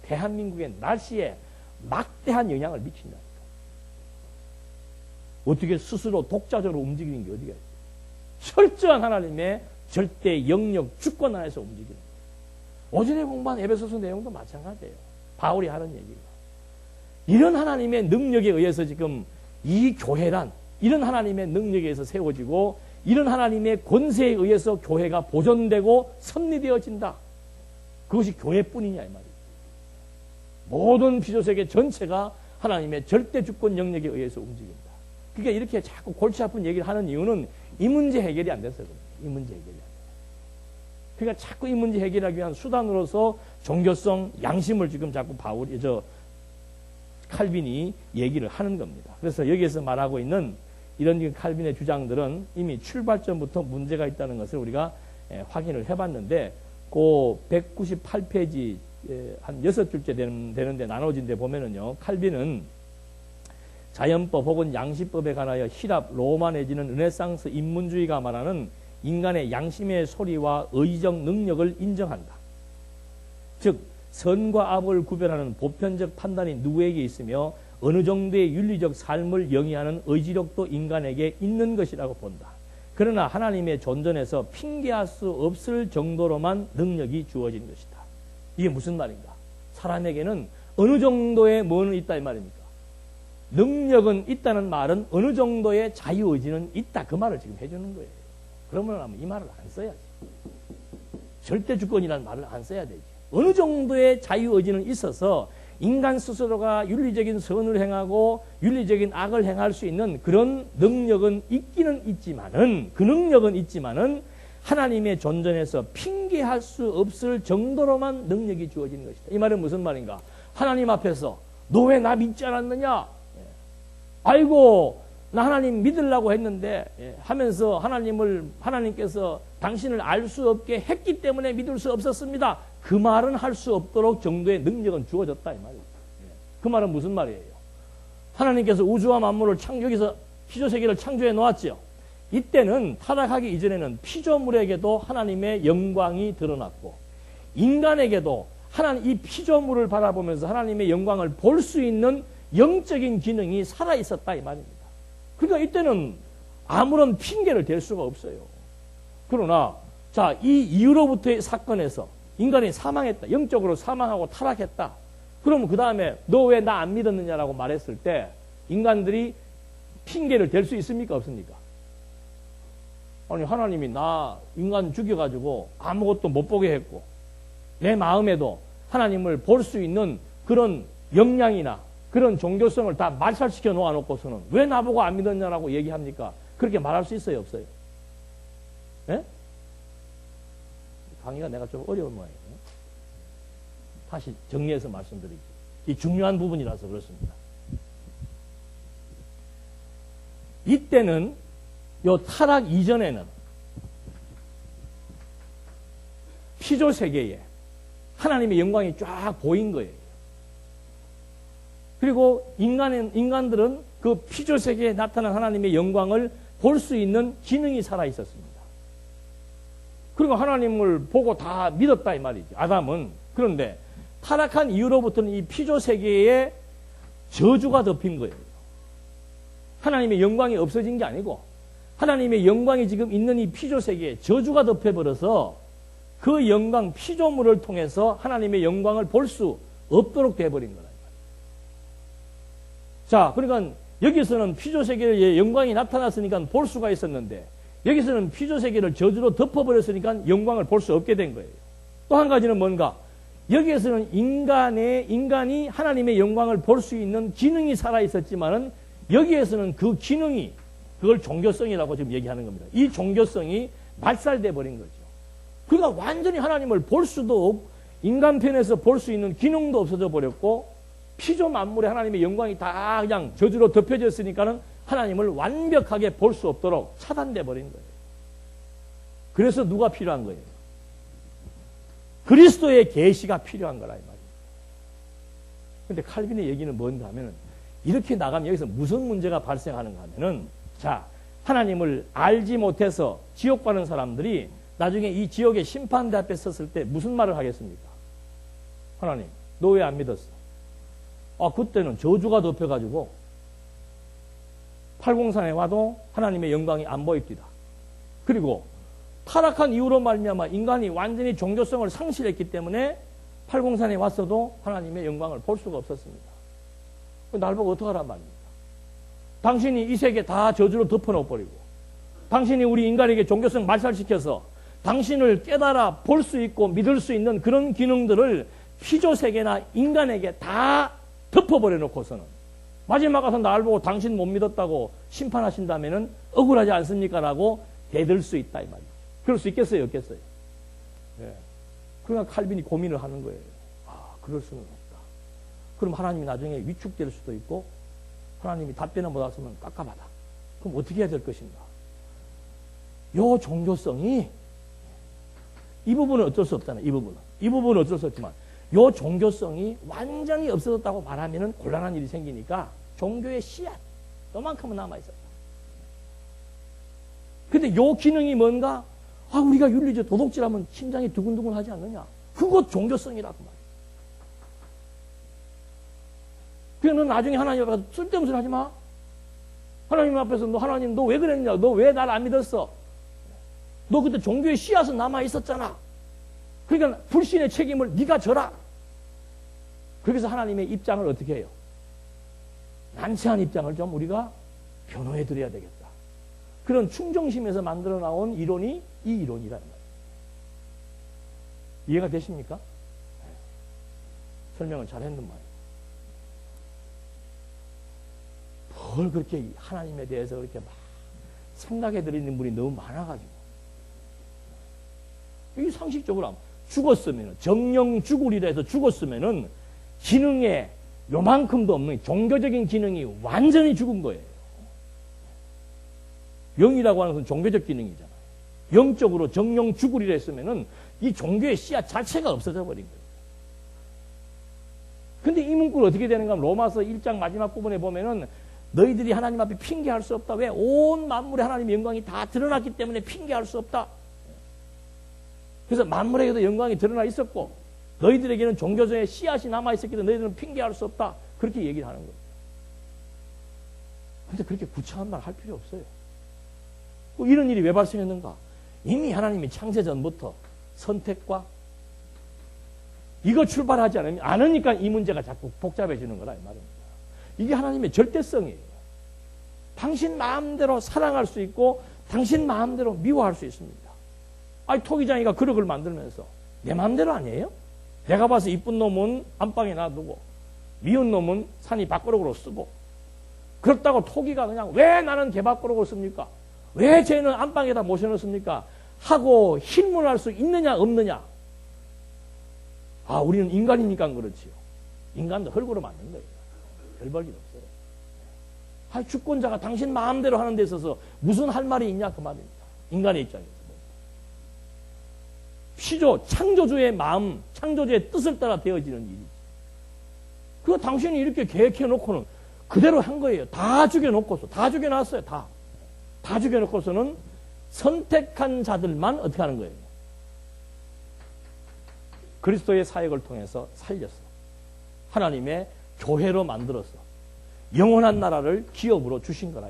Speaker 1: 대한민국의 날씨에 막대한 영향을 미친다니까. 어떻게 스스로 독자적으로 움직이는 게 어디가 있어요? 철저한 하나님의 절대 영역 주권 안에서 움직이는 거예요. 오전에 공부한 에베소서 내용도 마찬가지예요. 바울이 하는 얘기가. 이런 하나님의 능력에 의해서 지금 이 교회란 이런 하나님의 능력에 의해서 세워지고 이런 하나님의 권세에 의해서 교회가 보존되고 섭리되어진다. 그것이 교회뿐이냐 이 말이에요. 모든 피조세계 전체가 하나님의 절대 주권 영역에 의해서 움직인다. 그러니까 이렇게 자꾸 골치 아픈 얘기를 하는 이유는 이 문제 해결이 안 돼서 그래요. 이 문제 해결이 안 돼요. 그러니까 자꾸 이 문제 해결하기 위한 수단으로서 종교성, 양심을 지금 자꾸 칼빈이 얘기를 하는 겁니다. 그래서 여기에서 말하고 있는 이런 칼빈의 주장들은 이미 출발점부터 문제가 있다는 것을 우리가 확인을 해봤는데 그 198페이지 한 6줄째 되는데 나눠진 데 보면은요, 칼빈은 자연법 혹은 양식법에 관하여 希腊, 로마 내지는 르네상스 인문주의가 말하는 인간의 양심의 소리와 의적 능력을 인정한다. 즉 선과 악을 구별하는 보편적 판단이 누구에게 있으며 어느 정도의 윤리적 삶을 영위하는 의지력도 인간에게 있는 것이라고 본다. 그러나 하나님의 존전에서 핑계할 수 없을 정도로만 능력이 주어진 것이다. 이게 무슨 말인가? 사람에게는 어느 정도의 뭐는 있다 이 말입니까? 능력은 있다는 말은 어느 정도의 자유의지는 있다. 그 말을 지금 해주는 거예요. 그러면 이 말을 안 써야지. 절대주권이라는 말을 안 써야 되지. 어느 정도의 자유의지는 있어서 인간 스스로가 윤리적인 선을 행하고 윤리적인 악을 행할 수 있는 그런 능력은 있기는 있지만은, 그 능력은 있지만은 하나님의 존전에서 핑계할 수 없을 정도로만 능력이 주어지는 것이다. 이 말은 무슨 말인가? 하나님 앞에서 너 왜 나 믿지 않았느냐? 아이고 나 하나님 믿으려고 했는데 하면서 하나님께서 당신을 알 수 없게 했기 때문에 믿을 수 없었습니다. 그 말은 할 수 없도록 정도의 능력은 주어졌다 이 말이에요. 그 말은 무슨 말이에요? 하나님께서 우주와 만물을 여기서 피조세계를 창조해 놓았죠. 이때는 타락하기 이전에는 피조물에게도 하나님의 영광이 드러났고 인간에게도 이 피조물을 바라보면서 하나님의 영광을 볼 수 있는 영적인 기능이 살아있었다 이 말입니다. 그러니까 이때는 아무런 핑계를 댈 수가 없어요. 그러나 이 이후로부터의 사건에서 인간이 사망했다. 영적으로 사망하고 타락했다. 그러면 그 다음에 너 왜 나 안 믿었느냐라고 말했을 때 인간들이 핑계를 댈 수 있습니까? 없습니까? 아니 하나님이 나 인간 죽여가지고 아무것도 못 보게 했고 내 마음에도 하나님을 볼 수 있는 그런 역량이나 그런 종교성을 다 말살시켜 놓아놓고서는 왜 나보고 안 믿었냐라고 얘기합니까? 그렇게 말할 수 있어요? 없어요? 예? 강의가 내가 좀 어려운 모양이에요. 다시 정리해서 말씀드리기. 이 중요한 부분이라서 그렇습니다. 이때는 요 타락 이전에는 피조세계에 하나님의 영광이 쫙 보인 거예요. 그리고 인간들은 그 피조세계에 나타난 하나님의 영광을 볼 수 있는 기능이 살아있었습니다. 그리고 하나님을 보고 다 믿었다 이 말이죠. 아담은. 그런데 타락한 이후로부터는 이 피조세계에 저주가 덮인 거예요. 하나님의 영광이 없어진 게 아니고 하나님의 영광이 지금 있는 이 피조세계에 저주가 덮여버려서 그 영광, 피조물을 통해서 하나님의 영광을 볼 수 없도록 돼버린 거라. 자, 그러니까 여기서는 피조세계의 영광이 나타났으니까 볼 수가 있었는데 여기서는 피조세계를 저주로 덮어버렸으니까 영광을 볼 수 없게 된 거예요. 또 한 가지는 뭔가? 여기에서는 인간이 하나님의 영광을 볼 수 있는 기능이 살아있었지만은 여기에서는 그 기능이 그걸 종교성이라고 지금 얘기하는 겁니다. 이 종교성이 말살돼 버린 거죠. 그러니까 완전히 하나님을 볼 수도 없고 인간 편에서 볼 수 있는 기능도 없어져 버렸고 피조 만물의 하나님의 영광이 다 그냥 저주로 덮여졌으니까는 하나님을 완벽하게 볼 수 없도록 차단돼 버린 거예요. 그래서 누가 필요한 거예요? 그리스도의 계시가 필요한 거라 이 말이에요. 근데 칼빈의 얘기는 뭔가 하면은 이렇게 나가면 여기서 무슨 문제가 발생하는가 하면은 자, 하나님을 알지 못해서 지옥 가는 사람들이 나중에 이 지옥의 심판대 앞에 섰을 때 무슨 말을 하겠습니까? 하나님, 너 왜 안 믿었어? 아, 그때는 저주가 덮여가지고 팔공산에 와도 하나님의 영광이 안 보입니다. 그리고 타락한 이후로 말미암아 인간이 완전히 종교성을 상실했기 때문에 팔공산에 왔어도 하나님의 영광을 볼 수가 없었습니다. 날 보고 어떡하란 말입니까? 당신이 이 세계 다 저주로 덮어놓아버리고 당신이 우리 인간에게 종교성 말살시켜서 당신을 깨달아 볼 수 있고 믿을 수 있는 그런 기능들을 피조세계나 인간에게 다 덮어버려 놓고서는 마지막 가서 날 보고 당신 못 믿었다고 심판하신다면은 억울하지 않습니까? 라고 대들 수 있다 이 말이에요. 그럴 수 있겠어요? 없겠어요? 예. 그러니까 칼빈이 고민을 하는 거예요. 아, 그럴 수는 없다. 그럼 하나님이 나중에 위축될 수도 있고 하나님이 답변을 못 왔으면 깝깝하다. 그럼 어떻게 해야 될 것인가? 요 종교성이 이 부분은 어쩔 수 없잖아요. 이 부분은 어쩔 수 없지만 요 종교성이 완전히 없어졌다고 말하면은 곤란한 일이 생기니까 종교의 씨앗 요만큼은 남아있었다. 근데 요 기능이 뭔가? 아, 우리가 윤리적 도덕질하면 심장이 두근두근 하지 않느냐? 그것 종교성이라고 말이야. 그래서 너 나중에 하나님 앞에서 쓸데없는 소리 하지 마. 하나님 앞에서 너 하나님 너 왜 그랬냐? 너 왜 날 안 믿었어? 너 그때 종교의 씨앗은 남아 있었잖아. 그러니까 불신의 책임을 네가 져라. 그래서 하나님의 입장을 어떻게 해요? 난처한 입장을 좀 우리가 변호해 드려야 되겠다. 그런 충정심에서 만들어 나온 이론이 이 이론이라는 말이에요. 이해가 되십니까? 설명을 잘 했는 말이에요. 뭘 그렇게 하나님에 대해서 그렇게 막 생각해 드리는 분이 너무 많아가지고. 이 상식적으로 죽었으면, 정령 죽으리라 해서 죽었으면은 기능에 요만큼도 없는 종교적인 기능이 완전히 죽은 거예요. 영이라고 하는 것은 종교적 기능이잖아요. 영적으로 정령 죽으리라 했으면은 이 종교의 씨앗 자체가 없어져 버린 거예요. 근데 이 문구는 어떻게 되는가 하면 로마서 1장 마지막 부분에 보면은 너희들이 하나님 앞에 핑계할 수 없다. 왜? 온 만물의 하나님의 영광이 다 드러났기 때문에 핑계할 수 없다. 그래서 만물에게도 영광이 드러나 있었고 너희들에게는 종교적인 씨앗이 남아있었기 때문에 너희들은 핑계할 수 없다. 그렇게 얘기를 하는 거예요. 근데 그렇게 구차한 말 할 필요 없어요. 이런 일이 왜 발생했는가? 이미 하나님이 창세 전부터 선택과 이거 출발하지 않으니까 이 문제가 자꾸 복잡해지는 거라 이 말입니다. 이게 하나님의 절대성이에요. 당신 마음대로 사랑할 수 있고 당신 마음대로 미워할 수 있습니다. 아니 토기장이가 그릇을 만들면서 내 마음대로 아니에요? 내가 봐서 이쁜 놈은 안방에 놔두고 미운 놈은 산이 밥그릇으로 쓰고 그렇다고 토기가 그냥 왜 나는 개밥그릇으로 씁니까? 왜 쟤는 안방에다 모셔놓습니까? 하고 힐문할 수 있느냐 없느냐? 아, 우리는 인간이니까 그렇지요. 인간도 흙으로 만든 거예요. 별 볼 일 없어요. 아, 주권자가 당신 마음대로 하는 데 있어서 무슨 할 말이 있냐 그 말입니다. 인간의 입장에서. 피조, 창조주의 마음, 창조주의 뜻을 따라 되어지는 일이지. 그거 당신이 이렇게 계획해놓고는 그대로 한 거예요. 다 죽여놓고서, 다 죽여놨어요. 다 죽여놓고서는 선택한 자들만 어떻게 하는 거예요? 그리스도의 사역을 통해서 살렸어. 하나님의 교회로 만들었어. 영원한 나라를 기업으로 주신 거라.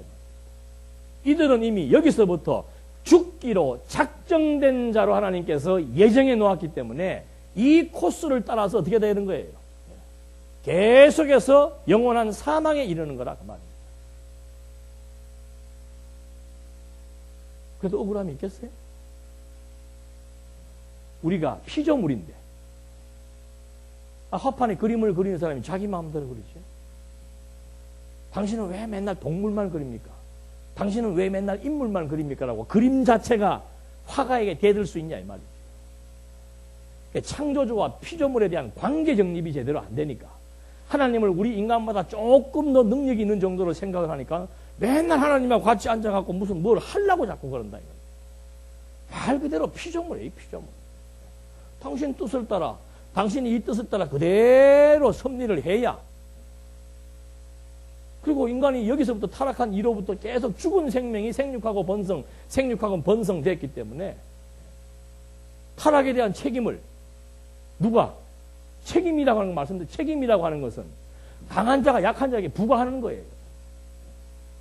Speaker 1: 이들은 이미 여기서부터 죽기로 작정된 자로 하나님께서 예정해 놓았기 때문에 이 코스를 따라서 어떻게 되는 거예요? 계속해서 영원한 사망에 이르는 거라 그 말입니다. 그래도 억울함이 있겠어요? 우리가 피조물인데 화판에 그림을 그리는 사람이 자기 마음대로 그리지. 당신은 왜 맨날 동물만 그립니까? 당신은 왜 맨날 인물만 그립니까? 라고 그림 자체가 화가에게 대들 수 있냐 이 말이죠. 창조주와 피조물에 대한 관계 정립이 제대로 안 되니까 하나님을 우리 인간마다 조금 더 능력이 있는 정도로 생각을 하니까 맨날 하나님하고 같이 앉아갖고 무슨 뭘 하려고 자꾸 그런다. 말 그대로 피조물이에요. 피조물. 당신 뜻을 따라 당신이 이 뜻을 따라 그대로 섭리를 해야 그리고 인간이 여기서부터 타락한 이로부터 계속 죽은 생명이 생육하고 번성 됐기 때문에 타락에 대한 책임을 누가? 책임이라고 하는 거 말씀드린 책임이라고 하는 것은 강한 자가 약한 자에게 부과하는 거예요.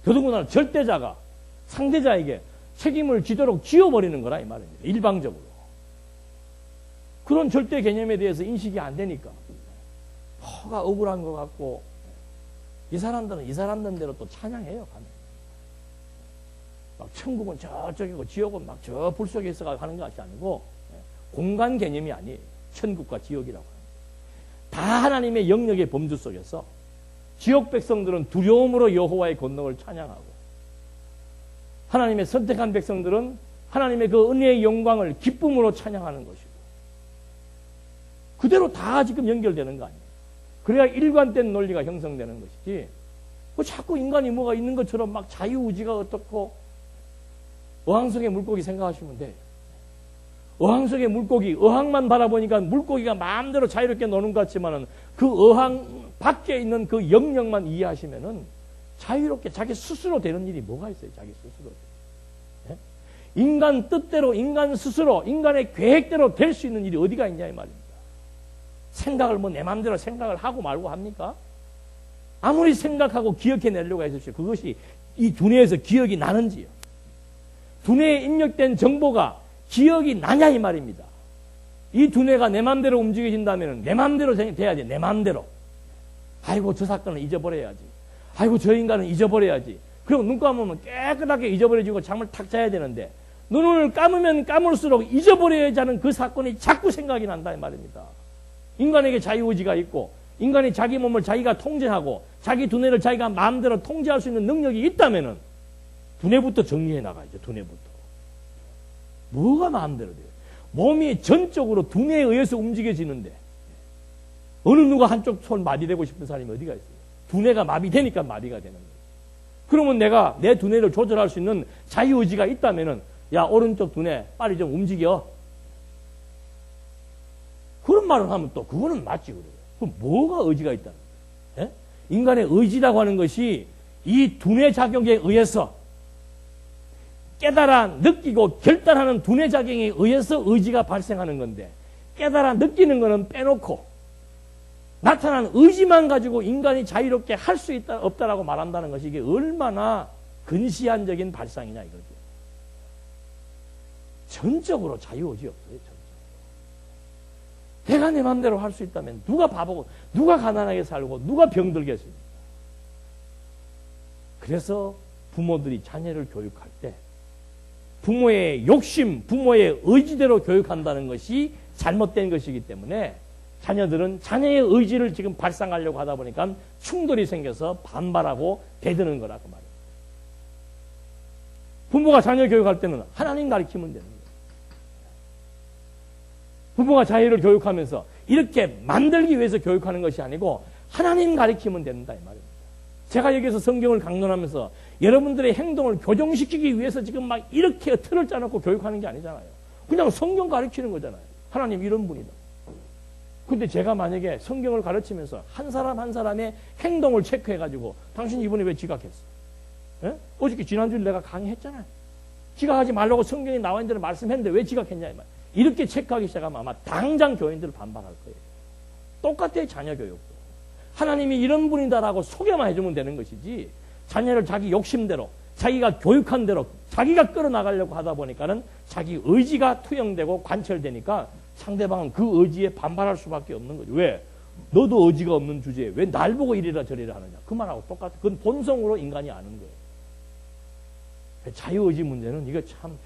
Speaker 1: 더더군다나 절대자가 상대자에게 책임을 지도록 지어버리는 거라 이 말입니다. 일방적으로. 그런 절대 개념에 대해서 인식이 안 되니까 뭐가 억울한 것 같고 이 사람들은 이 사람들대로 또 찬양해요. 가면. 막 천국은 저쪽이고 지옥은 막 저 불 속에 있어가 하는 것이 아니고 공간 개념이 아니에요. 천국과 지옥이라고 합니다. 다 하나님의 영역의 범주 속에서 지옥 백성들은 두려움으로 여호와의 권능을 찬양하고 하나님의 선택한 백성들은 하나님의 그 은혜의 영광을 기쁨으로 찬양하는 것이고 그대로 다 지금 연결되는 거 아니에요. 그래야 일관된 논리가 형성되는 것이지 자꾸 인간이 뭐가 있는 것처럼 막 자유의지가 어떻고 어항 속의 물고기 생각하시면 돼요. 어항 속의 물고기, 어항만 바라보니까 물고기가 마음대로 자유롭게 노는 것 같지만은 그 어항 밖에 있는 그 영역만 이해하시면은 자유롭게 자기 스스로 되는 일이 뭐가 있어요, 자기 스스로. 네? 인간 뜻대로, 인간 스스로, 인간의 계획대로 될 수 있는 일이 어디가 있냐, 이 말입니다. 생각을 내 마음대로 생각을 하고 말고 합니까? 아무리 생각하고 기억해내려고 해서 그것이 이 두뇌에서 기억이 나는지요. 두뇌에 입력된 정보가 기억이 나냐 이 말입니다. 이 두뇌가 내 마음대로 움직여진다면 내 마음대로 돼야지. 내 마음대로. 아이고 저 사건은 잊어버려야지. 아이고 저 인간은 잊어버려야지. 그리고 눈 감으면 깨끗하게 잊어버려지고 잠을 탁 자야 되는데 눈을 감으면 감을수록 잊어버려야지 하는 그 사건이 자꾸 생각이 난다 이 말입니다. 인간에게 자유의지가 있고 인간이 자기 몸을 자기가 통제하고 자기 두뇌를 자기가 마음대로 통제할 수 있는 능력이 있다면은 두뇌부터 정리해 나가야죠. 두뇌부터. 뭐가 마음대로 돼요? 몸이 전적으로 두뇌에 의해서 움직여지는데 어느 누가 한쪽 손 마비되고 싶은 사람이 어디가 있어요? 두뇌가 마비되니까 마비가 되는 거예요. 그러면 내가 내 두뇌를 조절할 수 있는 자유의지가 있다면은 야 오른쪽 두뇌 빨리 좀 움직여. 그런 말을 하면 또 그거는 맞지 그래요. 그럼 뭐가 의지가 있다는 거예요? 예? 인간의 의지라고 하는 것이 이 두뇌 작용에 의해서 깨달아 느끼고 결단하는 두뇌 작용에 의해서 의지가 발생하는 건데 깨달아 느끼는 것은 빼놓고 나타난 의지만 가지고 인간이 자유롭게 할 수 있다 없다라고 말한다는 것이 이게 얼마나 근시안적인 발상이냐 이거죠. 전적으로 자유의지 없어요. 전적으로. 내가 내 마음대로 할 수 있다면 누가 바보고 누가 가난하게 살고 누가 병들겠습니까? 그래서 부모들이 자녀를 교육할 때 부모의 욕심, 부모의 의지대로 교육한다는 것이 잘못된 것이기 때문에 자녀들은 자녀의 의지를 지금 발상하려고 하다 보니까 충돌이 생겨서 반발하고 대드는 거라고 말이에요. 부모가 자녀 교육할 때는 하나님 가르치면 되는 거예요. 부모가 자녀를 교육하면서 이렇게 만들기 위해서 교육하는 것이 아니고 하나님 가르치면 된다 이 말입니다. 제가 여기서 성경을 강론하면서 여러분들의 행동을 교정시키기 위해서 지금 막 이렇게 틀을 짜놓고 교육하는 게 아니잖아요. 그냥 성경 가르치는 거잖아요. 하나님 이런 분이다. 근데 제가 만약에 성경을 가르치면서 한 사람 한 사람의 행동을 체크해가지고 당신 이번에 왜 지각했어? 예? 어저께 지난주에 내가 강의했잖아요. 지각하지 말라고 성경에 나와 있는 대로 말씀했는데 왜 지각했냐 이 말. 이렇게 체크하기 시작하면 아마 당장 교인들 반발할 거예요. 똑같아요. 자녀 교육도. 하나님이 이런 분이다라고 소개만 해주면 되는 것이지 자녀를 자기 욕심대로 자기가 교육한 대로 자기가 끌어나가려고 하다 보니까는 자기 의지가 투영되고 관철되니까 상대방은 그 의지에 반발할 수밖에 없는 거죠. 왜? 너도 의지가 없는 주제에 왜 날 보고 이래라 저래라 하느냐. 그 말하고 똑같아. 그건 본성으로 인간이 아는 거예요. 자유의지 문제는 이거 참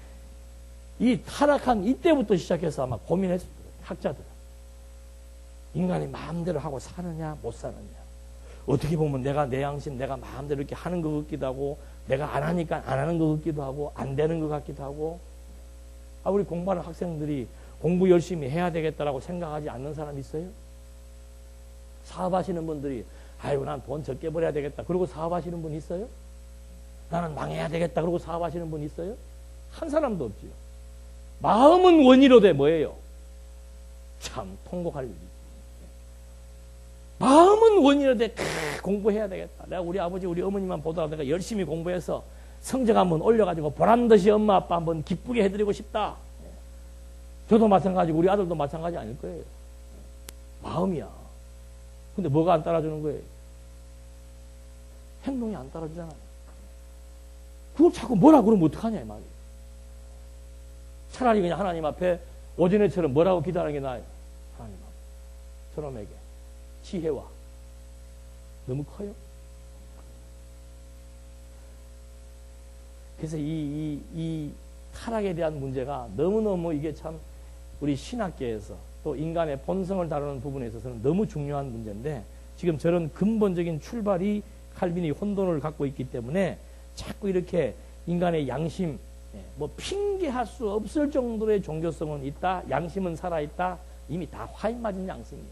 Speaker 1: 이 타락한 이때부터 시작해서 아마 고민했을 거예요. 학자들은. 인간이 마음대로 하고 사느냐 못 사느냐. 어떻게 보면 내가 내 양심 내가 마음대로 이렇게 하는 것 같기도 하고 내가 안 하니까 안 하는 것 같기도 하고 안 되는 것 같기도 하고 우리 공부하는 학생들이 공부 열심히 해야 되겠다라고 생각하지 않는 사람 있어요? 사업하시는 분들이 아이고 난 돈 적게 벌어야 되겠다 그러고 사업하시는 분 있어요? 나는 망해야 되겠다 그러고 사업하시는 분 있어요? 한 사람도 없지요. 마음은 원의로 돼 뭐예요? 참 통곡할 일이지. 마음은 원인인데 공부해야 되겠다. 내가 우리 아버지 우리 어머니만 보더라도 내가 열심히 공부해서 성적 한번 올려가지고 보란듯이 엄마 아빠 한번 기쁘게 해드리고 싶다. 저도 마찬가지고 우리 아들도 마찬가지 아닐 거예요. 마음이야. 근데 뭐가 안 따라주는 거예요? 행동이 안 따라주잖아요. 그걸 자꾸 뭐라 그러면 어떡하냐 이 말이에요. 차라리 그냥 하나님 앞에 오전에처럼 뭐라고 기도하는 게 나아요. 하나님 앞에 저놈에게 지혜와 너무 커요. 그래서 이 타락에 대한 문제가 너무너무 이게 참 우리 신학계에서 또 인간의 본성을 다루는 부분에 있어서는 너무 중요한 문제인데 지금 저런 근본적인 출발이 칼빈이 혼돈을 갖고 있기 때문에 자꾸 이렇게 인간의 양심, 뭐 핑계할 수 없을 정도의 종교성은 있다, 양심은 살아있다, 이미 다 화인 맞은 양심이에요.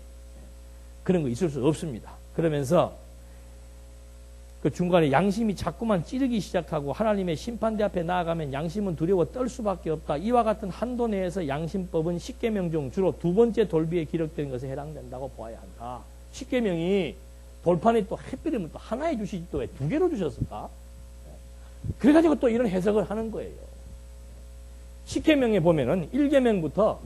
Speaker 1: 그런 거 있을 수 없습니다. 그러면서 그 중간에 양심이 자꾸만 찌르기 시작하고 하나님의 심판대 앞에 나아가면 양심은 두려워 떨 수밖에 없다. 이와 같은 한도 내에서 양심법은 십계명 중 주로 두 번째 돌비에 기록된 것에 해당된다고 보아야 한다. 십계명이 돌판에 또 해필이면 또 하나에 주시지 또 왜 두 개로 주셨을까? 그래가지고 또 이런 해석을 하는 거예요. 십계명에 보면은 1계명부터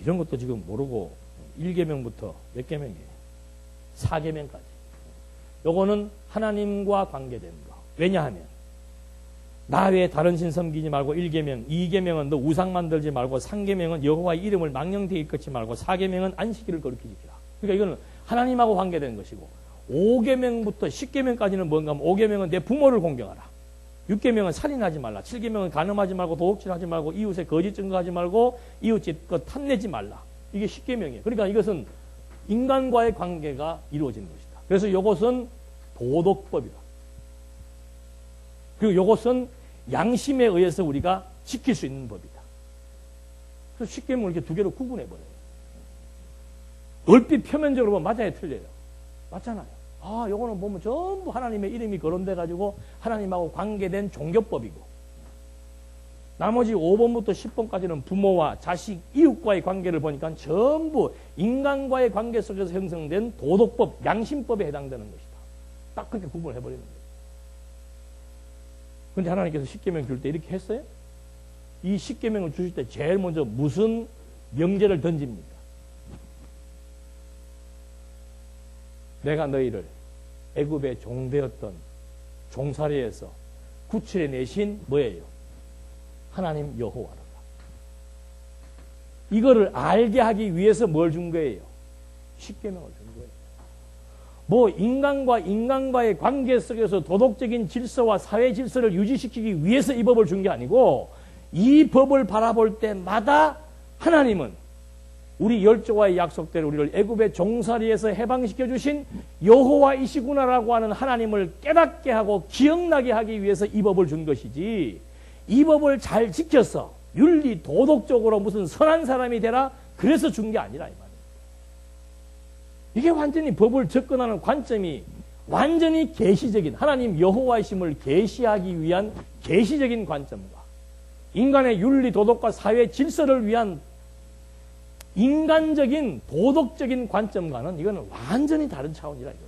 Speaker 1: 이런 것도 지금 모르고 1계명부터 몇 계명이에요? 4계명까지. 요거는 하나님과 관계된 거. 왜냐하면 나 외에 다른 신 섬기지 말고 1계명, 2계명은 너 우상 만들지 말고 3계명은 여호와의 이름을 망령되이 끊지 말고 4계명은 안식일을 거룩히 지키라. 그러니까 이거는 하나님하고 관계된 것이고 5계명부터 10계명까지는 뭔가 하면 5계명은 내 부모를 공경하라. 6계명은 살인하지 말라. 7계명은 간음하지 말고 도둑질하지 말고 이웃의 거짓 증거하지 말고 이웃집 것 탐내지 말라. 이게 10계명이에요. 그러니까 이것은 인간과의 관계가 이루어지는 것이다. 그래서 이것은 도덕법이다. 그리고 이것은 양심에 의해서 우리가 지킬 수 있는 법이다. 그래서 10계명을 이렇게 두 개로 구분해버려요. 얼핏 표면적으로 보면 맞아요, 틀려요? 맞잖아요. 아, 요거는 보면 전부 하나님의 이름이 거론돼가지고 하나님하고 관계된 종교법이고 나머지 5번부터 10번까지는 부모와 자식, 이웃과의 관계를 보니까 전부 인간과의 관계 속에서 형성된 도덕법, 양심법에 해당되는 것이다. 딱 그렇게 구분을 해버리는 거예요. 그런데 하나님께서 십계명 줄 때 이렇게 했어요? 이 십계명을 주실 때 제일 먼저 무슨 명제를 던집니까? 내가 너희를 애굽의 종되었던 종살이에서 구출해 내신 뭐예요? 하나님 여호와로다. 이거를 알게 하기 위해서 뭘 준 거예요? 십계명을 준 거예요. 뭐 인간과 인간과의 관계 속에서 도덕적인 질서와 사회 질서를 유지시키기 위해서 이 법을 준 게 아니고 이 법을 바라볼 때마다 하나님은 우리 열조와의 약속대로 우리를 애굽의 종살이에서 해방시켜 주신 여호와이시구나라고 하는 하나님을 깨닫게 하고 기억나게 하기 위해서 이 법을 준 것이지 이 법을 잘 지켜서 윤리 도덕적으로 무슨 선한 사람이 되라 그래서 준 게 아니라 이 말이에요. 이게 완전히 법을 접근하는 관점이 완전히 계시적인 하나님 여호와이심을 계시하기 위한 계시적인 관점과 인간의 윤리 도덕과 사회 질서를 위한 인간적인 도덕적인 관점과는 이거는 완전히 다른 차원이라 이거죠.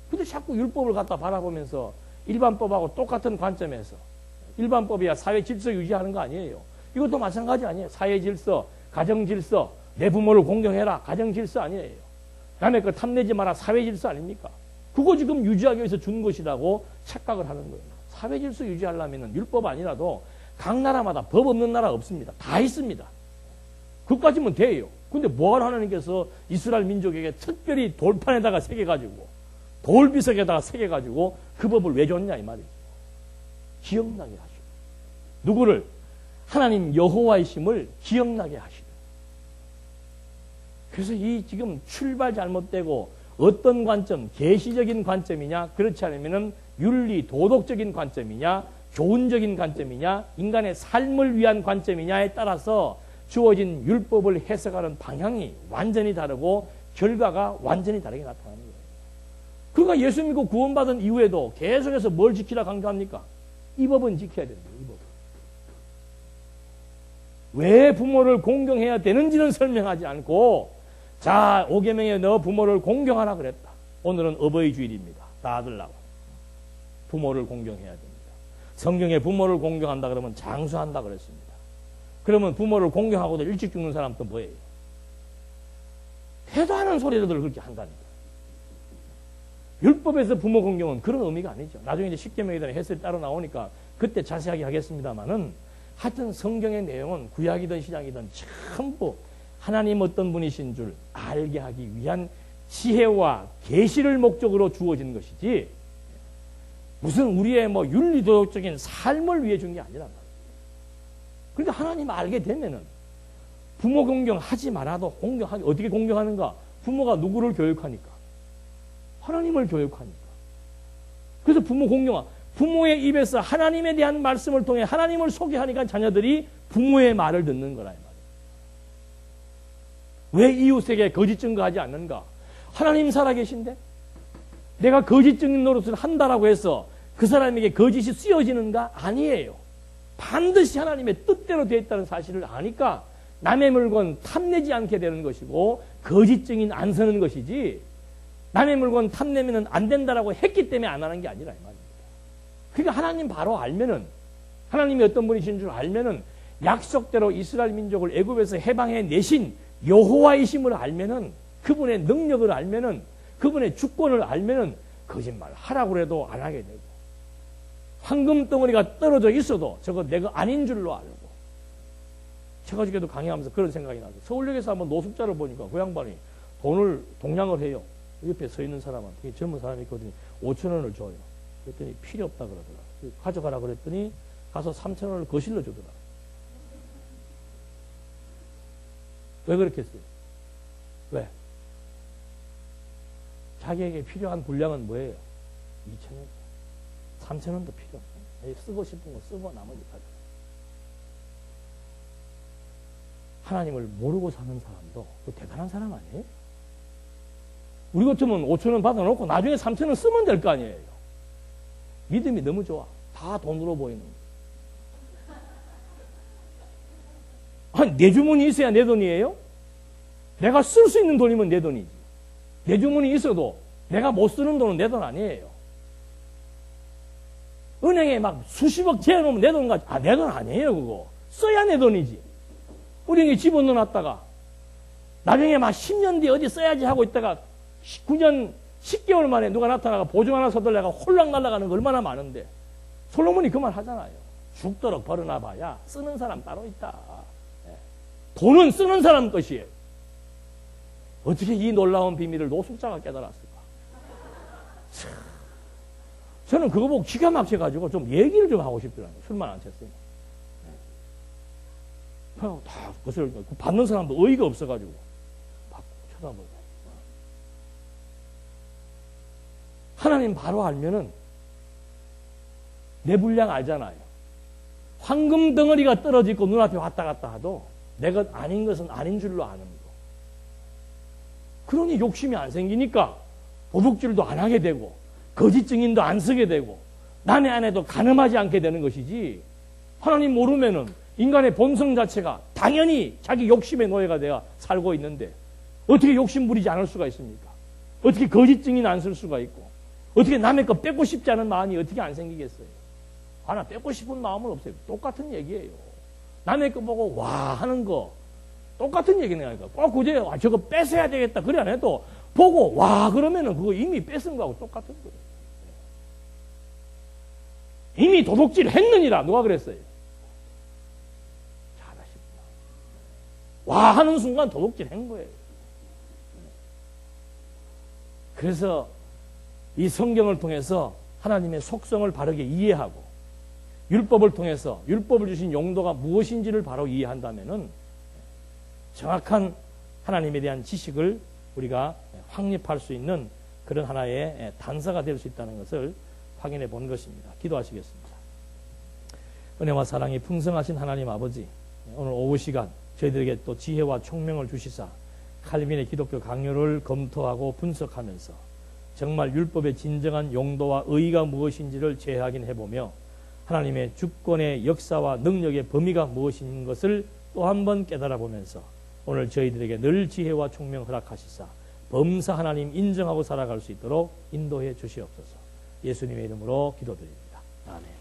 Speaker 1: 근데 자꾸 율법을 갖다 바라보면서 일반법하고 똑같은 관점에서 일반법이야 사회 질서 유지하는 거 아니에요. 이것도 마찬가지 아니에요. 사회 질서, 가정 질서, 내 부모를 공경해라. 가정 질서 아니에요. 남의 걸 탐내지 마라. 사회 질서 아닙니까? 그거 지금 유지하기 위해서 준 것이라고 착각을 하는 거예요. 사회 질서 유지하려면 율법 아니라도 각 나라마다 법 없는 나라 없습니다. 다 있습니다. 그것까지면 돼요. 근데 뭐하러 하나님께서 이스라엘 민족에게 특별히 돌판에다가 새겨가지고 돌비석에다가 새겨가지고 그 법을 왜 줬냐 이 말이죠. 기억나게 하시고 누구를? 하나님 여호와이심을 기억나게 하시고 그래서 이 지금 출발 잘못되고 어떤 관점, 계시적인 관점이냐 그렇지 않으면은 윤리, 도덕적인 관점이냐 교훈적인 관점이냐 인간의 삶을 위한 관점이냐에 따라서 주어진 율법을 해석하는 방향이 완전히 다르고 결과가 완전히 다르게 나타나는 거예요. 그러니까 예수 믿고 구원받은 이후에도 계속해서 뭘 지키라 강조합니까? 이 법은 지켜야 된다. 이 법은. 왜 부모를 공경해야 되는지는 설명하지 않고 자, 5계명에 너 부모를 공경하라 그랬다. 오늘은 어버이 주일입니다. 다들 나와. 부모를 공경해야 됩니다. 성경에 부모를 공경한다 그러면 장수한다 그랬습니다. 그러면 부모를 공경하고도 일찍 죽는 사람 또 뭐예요? 해도 하는 소리들을 그렇게 한다니까. 율법에서 부모 공경은 그런 의미가 아니죠. 나중에 이제 10계명에 대한 해설이 따로 나오니까 그때 자세하게 하겠습니다만은 하여튼 성경의 내용은 구약이든 신약이든 전부 하나님 어떤 분이신 줄 알게 하기 위한 지혜와 계시를 목적으로 주어진 것이지 무슨 우리의 뭐 윤리도덕적인 삶을 위해 준 게 아니란 말이에요. 그러니까 하나님 알게 되면은 부모 공경하지 말아도 공경하기 어떻게 공경하는가? 부모가 누구를 교육하니까? 하나님을 교육하니까. 그래서 부모 공경하 부모의 입에서 하나님에 대한 말씀을 통해 하나님을 소개하니까 자녀들이 부모의 말을 듣는 거라 이 말이에요. 왜 이웃에게 거짓 증거하지 않는가? 하나님 살아계신데 내가 거짓 증인 노릇을 한다라고 해서 그 사람에게 거짓이 쓰여지는가? 아니에요. 반드시 하나님의 뜻대로 되어 있다는 사실을 아니까 남의 물건 탐내지 않게 되는 것이고 거짓 증인 안 서는 것이지 남의 물건 탐내면 안 된다라고 했기 때문에 안 하는 게 아니라 이 말입니다. 그러니까 하나님 바로 알면은 하나님이 어떤 분이신 줄 알면은 약속대로 이스라엘 민족을 애굽에서 해방해 내신 여호와이심을 알면은 그분의 능력을 알면은 그분의 주권을 알면은 거짓말 하라고 해도 안 하게 되고 황금 덩어리가 떨어져 있어도 저거 내가 아닌 줄로 알고 제가 저기도 강의하면서 그런 생각이 나서 서울역에서 한번 노숙자를 보니까 그 양반이 돈을 동냥을 해요. 옆에 서 있는 사람한테 젊은 사람이 있거든요. 5,000원을 줘요. 그랬더니 필요 없다 그러더라. 가져가라 그랬더니 가서 3,000원을 거실러 주더라. 왜 그렇게 했어요? 왜? 자기에게 필요한 분량은 뭐예요? 2,000원. 3,000원도 필요 없어요. 쓰고 싶은 거 쓰고 나머지 가져. 하나님을 모르고 사는 사람도 대단한 사람 아니에요? 우리 같으면 5,000원 받아놓고 나중에 3,000원 쓰면 될 거 아니에요? 믿음이 너무 좋아. 다 돈으로 보이는 거예요. 내 주머니 있어야 내 돈이에요? 내가 쓸 수 있는 돈이면 내 돈이지. 내 주머니 있어도 내가 못 쓰는 돈은 내 돈 아니에요. 은행에 막 수십억 재어놓으면 내 돈 같지. 내 돈 아니에요, 그거. 써야 내 돈이지. 은행에 집어넣어놨다가 나중에 막 10년 뒤에 어디 써야지 하고 있다가 9년 10개월 만에 누가 나타나가 보증 하나 서들려가 홀랑 날아가는 거 얼마나 많은데 솔로몬이 그 말 하잖아요. 죽도록 벌어놔봐야 쓰는 사람 따로 있다. 돈은 쓰는 사람 것이에요. 어떻게 이 놀라운 비밀을 노숙자가 깨달았을까? 저는 그거 보고 기가 막혀가지고 좀 얘기를 좀 하고 싶더라고요. 술만 안 쳤으면. 다 그것을 받는 사람도 어이가 없어가지고 받고 쳐다보고. 하나님 바로 알면은 내 분량 알잖아요. 황금 덩어리가 떨어지고 눈앞에 왔다 갔다 하도 내 것 아닌 것은 아닌 줄로 아는 거. 그러니 욕심이 안 생기니까 도둑질도 안 하게 되고 거짓 증인도 안 쓰게 되고 남의 아내도 간음하지 않게 되는 것이지 하나님 모르면은 인간의 본성 자체가 당연히 자기 욕심의 노예가 되어 살고 있는데 어떻게 욕심 부리지 않을 수가 있습니까? 어떻게 거짓 증인 안 쓸 수가 있고 어떻게 남의 거 뺏고 싶지 않은 마음이 어떻게 안 생기겠어요? 하나 뺏고 싶은 마음은 없어요. 똑같은 얘기예요. 남의 거 보고 와 하는 거 똑같은 얘기는 아니까 꼭 그제 저거 뺏어야 되겠다 그래 안 해도 보고 와 그러면은 그거 이미 뺏은 거하고 똑같은 거예요. 이미 도둑질 했느니라 누가 그랬어요? 잘하십니다. 와 하는 순간 도둑질 한 거예요. 그래서 이 성경을 통해서 하나님의 속성을 바르게 이해하고 율법을 통해서 율법을 주신 용도가 무엇인지를 바로 이해한다면은 정확한 하나님에 대한 지식을 우리가 확립할 수 있는 그런 하나의 단서가 될 수 있다는 것을 확인해 본 것입니다. 기도하시겠습니다. 은혜와 사랑이 풍성하신 하나님 아버지, 오늘 오후 시간 저희들에게 또 지혜와 총명을 주시사 칼빈의 기독교 강요를 검토하고 분석하면서 정말 율법의 진정한 용도와 의의가 무엇인지를 재확인해보며 하나님의 주권의 역사와 능력의 범위가 무엇인 것을 또 한 번 깨달아 보면서 오늘 저희들에게 늘 지혜와 총명 허락하시사 범사 하나님 인정하고 살아갈 수 있도록 인도해 주시옵소서. 예수님의 이름으로 기도드립니다. 아멘.